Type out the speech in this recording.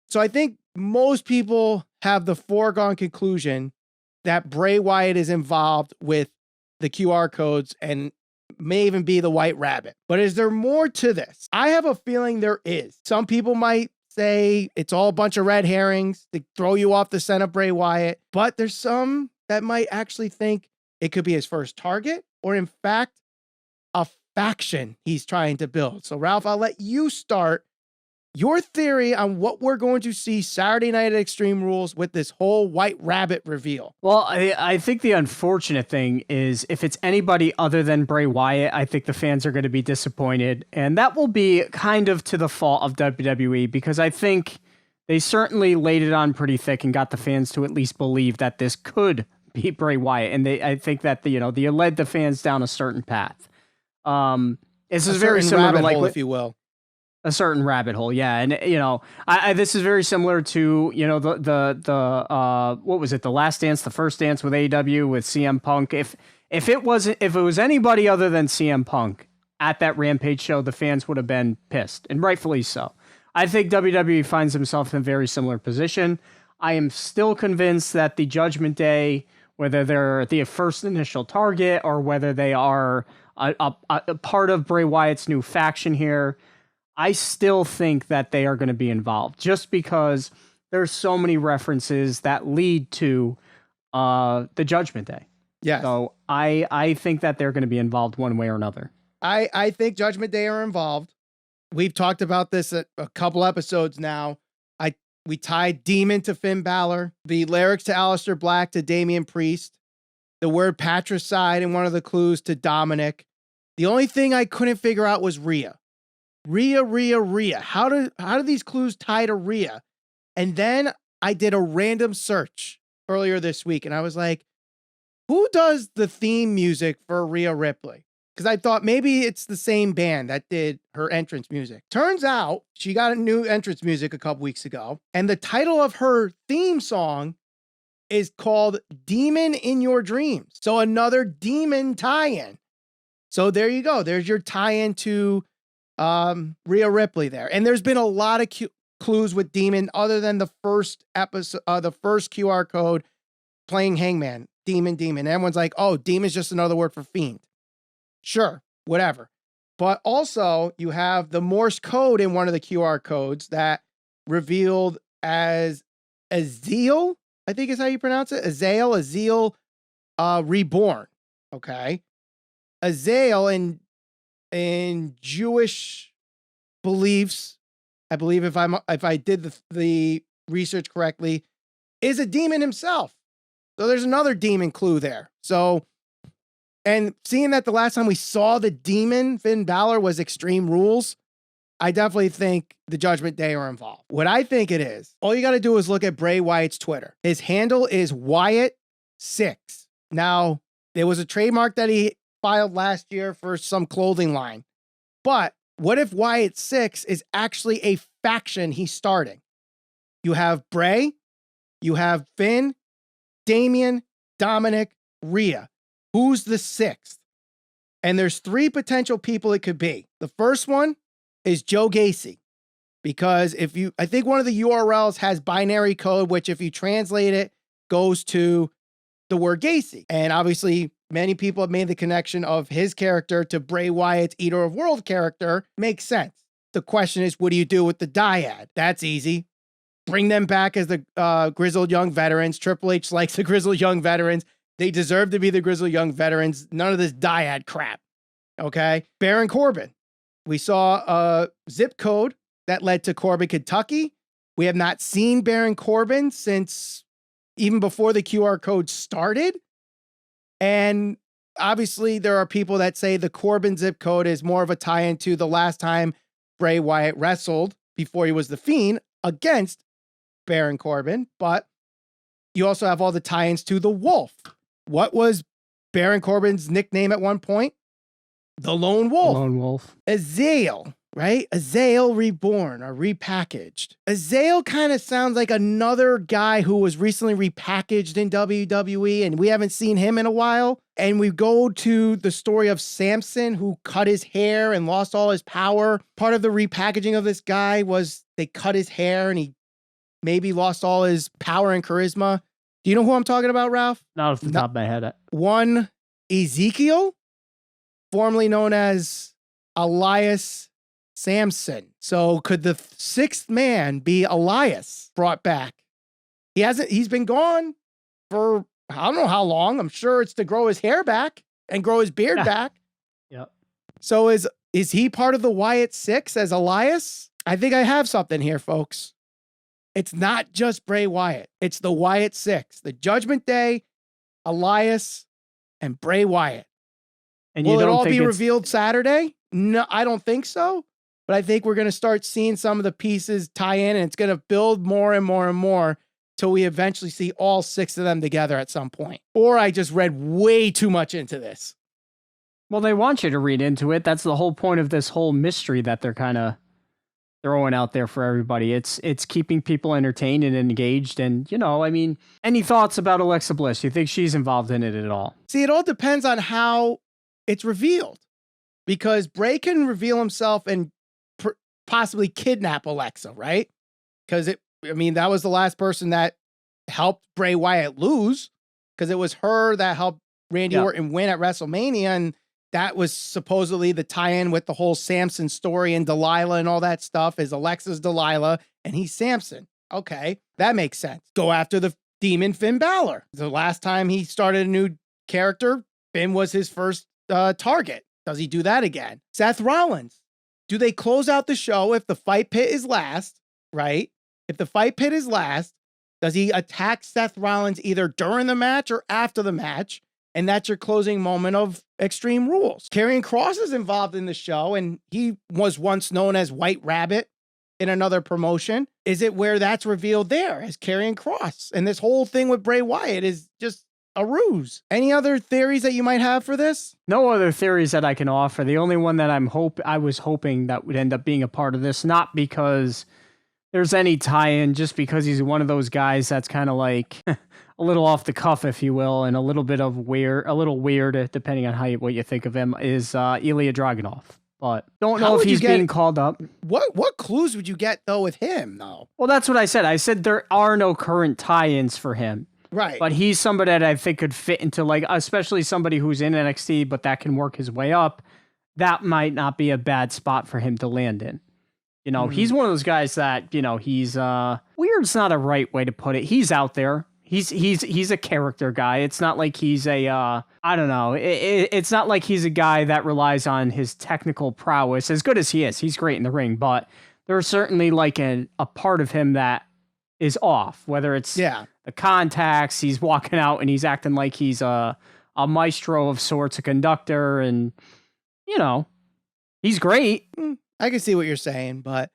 So I think most people have the foregone conclusion that Bray Wyatt is involved with the QR codes and may even be the White Rabbit. But is there more to this? I have a feeling there is. Some people might say it's all a bunch of red herrings to throw you off the scent of Bray Wyatt, but there's some that might actually think it could be his first target, or in fact, a faction he's trying to build. So Ralph, I'll let you start your theory on what we're going to see Saturday night at Extreme Rules with this whole White Rabbit reveal. Well, I think the unfortunate thing is if it's anybody other than Bray Wyatt, I think the fans are going to be disappointed. And that will be kind of to the fault of WWE, because I think they certainly laid it on pretty thick and got the fans to at least believe that this could be Bray Wyatt. And I think that they led the fans down a certain path. This is very similar to, like, hole, if you will. A certain rabbit hole, yeah, and this is very similar to the what was it, the Last Dance, the First Dance with AEW with CM Punk. If it was anybody other than CM Punk at that Rampage show, the fans would have been pissed, and rightfully so. I think WWE finds themselves in a very similar position. I am still convinced that the Judgment Day, whether they're the first initial target or whether they are a part of Bray Wyatt's new faction here, I still think that they are going to be involved, just because there's so many references that lead to the Judgment Day. Yeah. So I think that they're going to be involved one way or another. I think Judgment Day are involved. We've talked about this a couple episodes now. We tied Demon to Finn Balor, the lyrics to Aleister Black to Damian Priest, the word patricide in one of the clues to Dominic. The only thing I couldn't figure out was Rhea. Rhea. How do these clues tie to Rhea? And then I did a random search earlier this week, and I was like, who does the theme music for Rhea Ripley? Because I thought maybe it's the same band that did her entrance music. Turns out she got a new entrance music a couple weeks ago, and the title of her theme song is called Demon in Your Dreams. So another demon tie-in. So there you go. There's your tie-in to Rhea Ripley there. And there's been a lot of clues with Demon other than the first episode, the first QR code playing Hangman, Demon. Everyone's like, oh, Demon's just another word for fiend. Sure, whatever. But also you have the Morse code in one of the QR codes that revealed as Ezekiel, I think is how you pronounce it. Ezekiel, reborn. Okay. Ezekiel in Jewish beliefs, I believe if I did the research correctly, is a demon himself. So there's another demon clue there. So, and seeing that the last time we saw the demon Finn Balor was Extreme Rules, I definitely think the Judgment Day are involved. What I think it is, all you got to do is look at Bray Wyatt's Twitter. His handle is Wyatt6. Now, there was a trademark that he filed last year for some clothing line. But what if Wyatt6 is actually a faction he's starting? You have Bray, you have Finn, Damian, Dominic, Rhea. Who's the sixth? And there's three potential people it could be. The first one is Joe Gacy. Because I think one of the URLs has binary code, which if you translate it, goes to the word Gacy. And obviously, many people have made the connection of his character to Bray Wyatt's Eater of World character. Makes sense. The question is, what do you do with the dyad? That's easy. Bring them back as the grizzled young veterans. Triple H likes the grizzled young veterans. They deserve to be the grizzled young veterans. None of this dyad crap. Okay? Baron Corbin. We saw a zip code that led to Corbin, Kentucky. We have not seen Baron Corbin since even before the QR code started. And obviously there are people that say the Corbin zip code is more of a tie-in to the last time Bray Wyatt wrestled before he was the Fiend against Baron Corbin. But you also have all the tie-ins to the Wolf. What was Baron Corbin's nickname at one point? The Lone Wolf. Lone Wolf. Ezekiel, right? Ezekiel reborn or repackaged. Ezekiel kind of sounds like another guy who was recently repackaged in WWE, and we haven't seen him in a while. And we go to the story of Samson, who cut his hair and lost all his power. Part of the repackaging of this guy was they cut his hair and he maybe lost all his power and charisma. Do you know who I'm talking about, Ralph? Not off the top of my head. One Ezekiel, formerly known as Elias Samson. So could the sixth man be Elias brought back? He's been gone for I don't know how long. I'm sure it's to grow his hair back and grow his beard back. Yep. So is he part of the Wyatt Six as Elias? I think I have something here, folks. It's not just Bray Wyatt. It's the Wyatt Six, the Judgment Day, Elias, and Bray Wyatt. And will it all be revealed Saturday? No, I don't think so. But I think we're going to start seeing some of the pieces tie in, and it's going to build more and more and more till we eventually see all six of them together at some point. Or I just read way too much into this. Well, they want you to read into it. That's the whole point of this whole mystery that they're kind of throwing out there for everybody. It's keeping people entertained and engaged. And, I mean, any thoughts about Alexa Bliss? You think she's involved in it at all? See, it all depends on how it's revealed. Because Bray can reveal himself and possibly kidnap Alexa, right? Because that was the last person that helped Bray Wyatt lose, because it was her that helped Randy Orton win at WrestleMania, and that was supposedly the tie-in with the whole Samson story and Delilah and all that stuff. Is Alexa's Delilah and he's Samson. Okay, that makes sense. Go after the demon Finn Balor. The last time he started a new character, Finn was his first target. Does he do that again? Seth Rollins. Do they close out the show if the fight pit is last, right? If the fight pit is last, does he attack Seth Rollins either during the match or after the match? And that's your closing moment of Extreme Rules. Karrion Kross is involved in the show, and he was once known as White Rabbit in another promotion. Is it where that's revealed there as Karrion Kross? And this whole thing with Bray Wyatt is just a ruse. Any other theories that you might have for this? No other theories that I can offer. The only one that I was hoping that would end up being a part of this, not because there's any tie-in, just because he's one of those guys that's kind of like a little off the cuff, if you will, and a little weird, depending on what you think of him, is Ilya Dragunov. But don't know if he's being called up. What clues would you get though with him though? Well, that's what I said. I said there are no current tie-ins for him. Right. But he's somebody that I think could fit into, like, especially somebody who's in NXT, but that can work his way up. That might not be a bad spot for him to land in. He's one of those guys that, he's weird's not a right way to put it. He's out there. He's a character guy. It's not like he's I don't know. It's not like he's a guy that relies on his technical prowess. As good as he is, he's great in the ring, but there's certainly like a part of him that is off, whether it's the contacts, he's walking out and he's acting like he's a maestro of sorts, a conductor, and he's great. I can see what you're saying, but